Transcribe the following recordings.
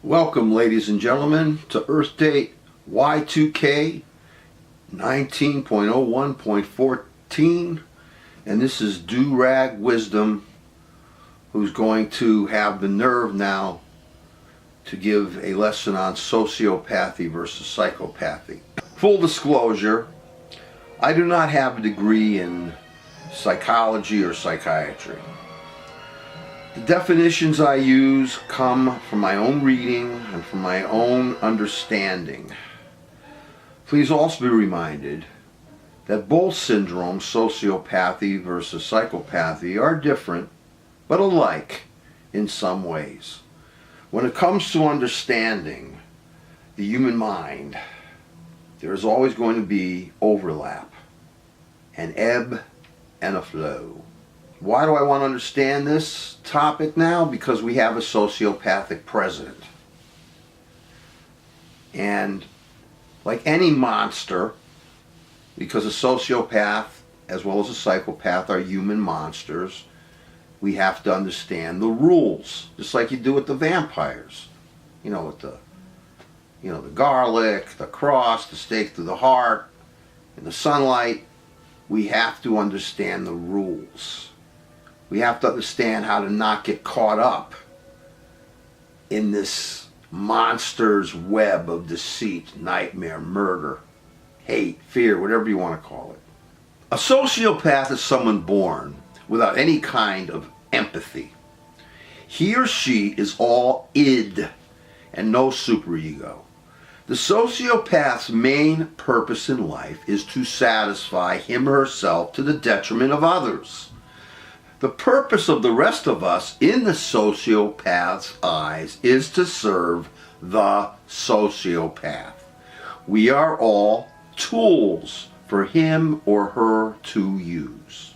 Welcome, ladies and gentlemen, to Earthdate Y2k19.01.14, and this is Do-Rag Wisdom, who's going to have the nerve now to give a lesson on sociopathy versus psychopathy. Full disclosure, I do not have a degree in psychology or psychiatry. The definitions I use come from my own reading and from my own understanding. Please also be reminded that both syndromes, sociopathy versus psychopathy, are different but alike in some ways. When it comes to understanding the human mind, there is always going to be overlap, an ebb and a flow. Why do I want to understand this topic now? Because we have a sociopathic president. And like any monster, because a sociopath as well as a psychopath are human monsters, we have to understand the rules, just like you do with the vampires. You know, with the garlic, the cross, the stake through the heart, and the sunlight. We have to understand the rules. We have to understand how to not get caught up in this monster's web of deceit, nightmare, murder, hate, fear, whatever you want to call it. A sociopath is someone born without any kind of empathy. He or she is all id and no superego. The sociopath's main purpose in life is to satisfy him or herself to the detriment of others. The purpose of the rest of us in the sociopath's eyes is to serve the sociopath. We are all tools for him or her to use.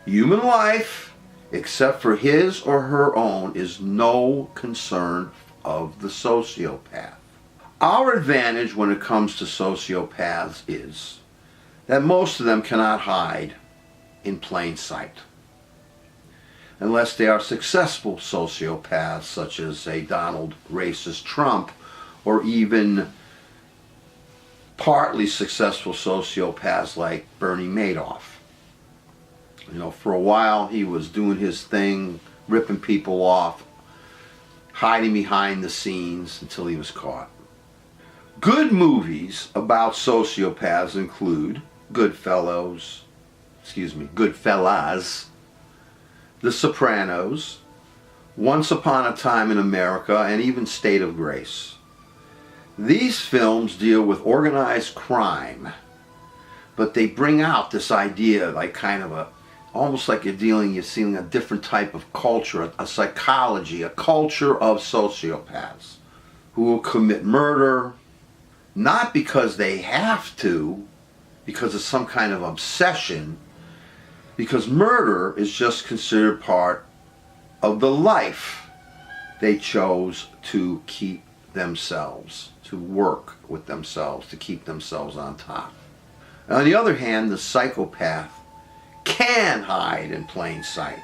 Human life, except for his or her own, is no concern of the sociopath. Our advantage when it comes to sociopaths is that most of them cannot hide in plain sight, unless they are successful sociopaths such as a Donald racist Trump, or even partly successful sociopaths like Bernie Madoff. You know, for a while he was doing his thing, ripping people off, hiding behind the scenes until he was caught. Good movies about sociopaths include Goodfellas, The Sopranos, Once Upon a Time in America, and even State of Grace. These films deal with organized crime, but they bring out this idea, like kind of almost like you're seeing a different type of culture, a psychology, a culture of sociopaths who will commit murder, not because they have to, because of some kind of obsession, because murder is just considered part of the life they chose to keep themselves, to work with themselves, to keep themselves on top. And on the other hand, the psychopath can hide in plain sight.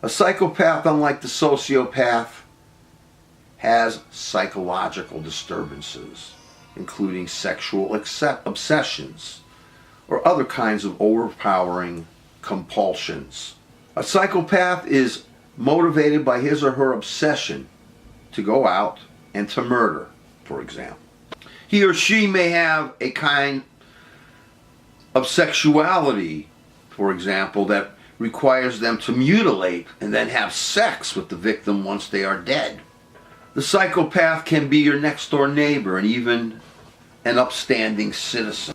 A psychopath, unlike the sociopath, has psychological disturbances, including sexual obsessions or other kinds of overpowering compulsions. A psychopath is motivated by his or her obsession to go out and to murder, for example. He or she may have a kind of sexuality, for example, that requires them to mutilate and then have sex with the victim once they are dead. The psychopath can be your next door neighbor and even an upstanding citizen.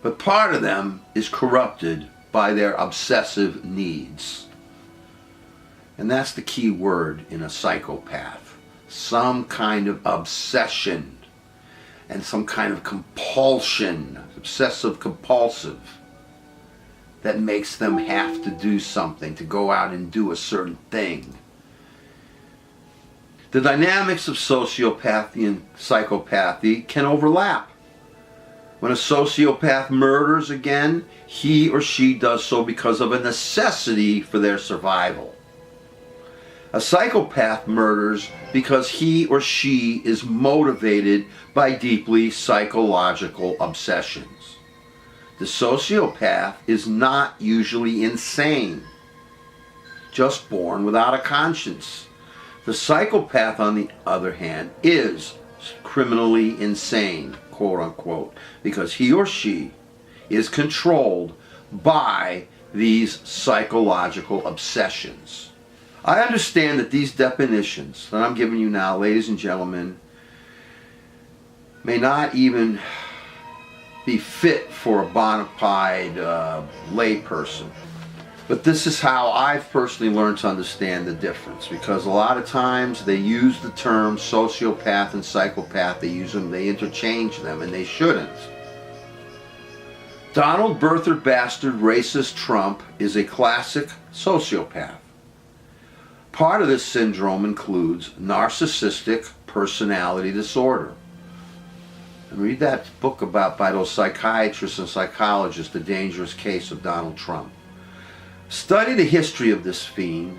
But part of them is corrupted by their obsessive needs. And that's the key word in a psychopath. Some kind of obsession and some kind of compulsion, obsessive compulsive, that makes them have to do something, to go out and do a certain thing. The dynamics of sociopathy and psychopathy can overlap. When a sociopath murders again, he or she does so because of a necessity for their survival. A psychopath murders because he or she is motivated by deeply psychological obsessions. The sociopath is not usually insane, just born without a conscience. The psychopath, on the other hand, is criminally insane, quote unquote, because he or she is controlled by these psychological obsessions. I understand that these definitions that I'm giving you now, ladies and gentlemen, may not even be fit for a bona fide layperson. But this is how I've personally learned to understand the difference, because a lot of times they use the term sociopath and psychopath, they interchange them, and they shouldn't. Donald Birther Bastard Racist Trump is a classic sociopath. Part of this syndrome includes narcissistic personality disorder. And read that book by those psychiatrists and psychologists, The Dangerous Case of Donald Trump. Study the history of this fiend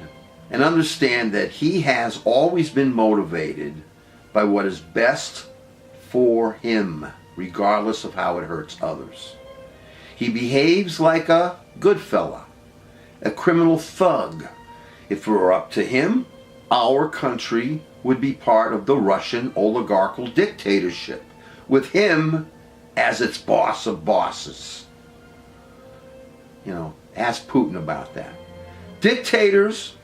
and understand that he has always been motivated by what is best for him, regardless of how it hurts others. He behaves like a good fella, a criminal thug. If it were up to him, our country would be part of the Russian oligarchical dictatorship, with him as its boss of bosses. Ask Putin about that. Dictators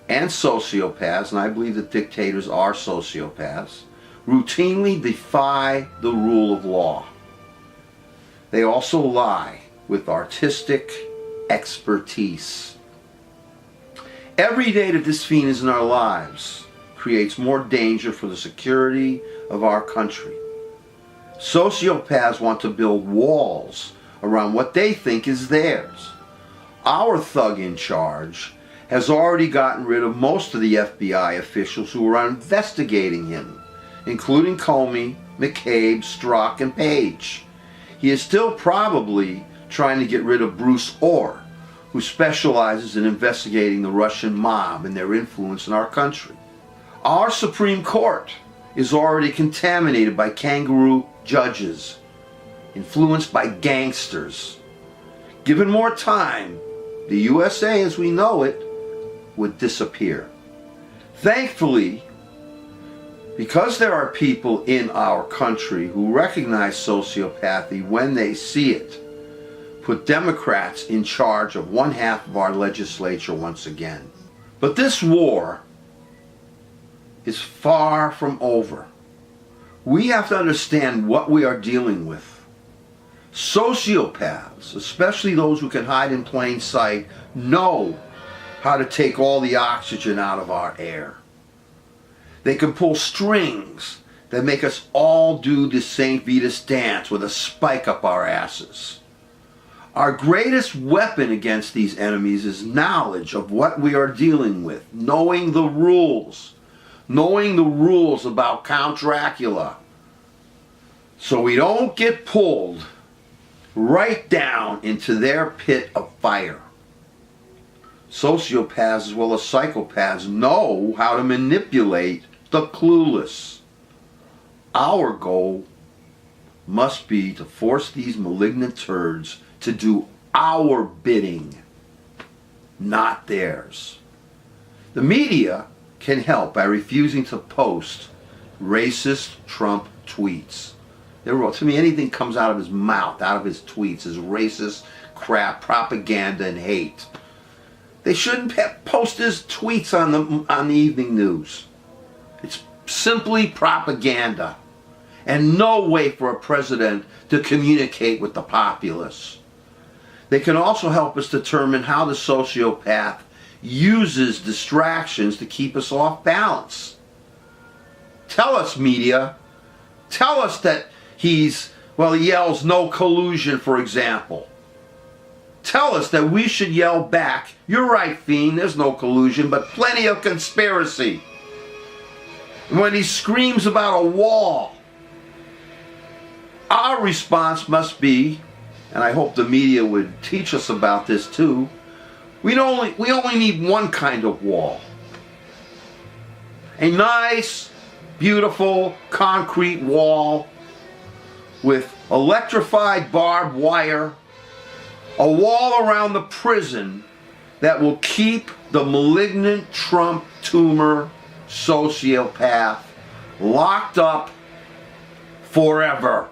and sociopaths, and I believe that dictators are sociopaths, routinely defy the rule of law. They also lie with artistic expertise. Every day that this fiend is in our lives creates more danger for the security of our country. Sociopaths want to build walls around what they think is theirs. Our thug in charge has already gotten rid of most of the FBI officials who were investigating him, including Comey, McCabe, Strzok, and Page. He is still probably trying to get rid of Bruce Orr, who specializes in investigating the Russian mob and their influence in our country. Our Supreme Court is already contaminated by kangaroo judges, influenced by gangsters. Given more time, the USA as we know it would disappear. Thankfully, because there are people in our country who recognize sociopathy when they see it, put Democrats in charge of one half of our legislature once again. But this war is far from over. We have to understand what we are dealing with. Sociopaths, especially those who can hide in plain sight, know how to take all the oxygen out of our air. They can pull strings that make us all do the St. Vitus dance with a spike up our asses. Our greatest weapon against these enemies is knowledge of what we are dealing with, knowing the rules about Count Dracula, so we don't get pulled right down into their pit of fire. Sociopaths as well as psychopaths know how to manipulate the clueless. Our goal must be to force these malignant turds to do our bidding, not theirs. The media can help by refusing to post racist Trump tweets. To me, anything comes out of his mouth, out of his tweets, is racist crap, propaganda, and hate. They shouldn't post his tweets on the evening news. It's simply propaganda, and no way for a president to communicate with the populace. They can also help us determine how the sociopath uses distractions to keep us off balance. Tell us, media. Tell us that he yells no collusion, for example. Tell us that we should yell back, "You're right, fiend, there's no collusion, but plenty of conspiracy." When he screams about a wall, our response must be, and I hope the media would teach us about this too, we only need one kind of wall. A nice, beautiful concrete wall with electrified barbed wire, a wall around the prison that will keep the malignant Trump tumor sociopath locked up forever.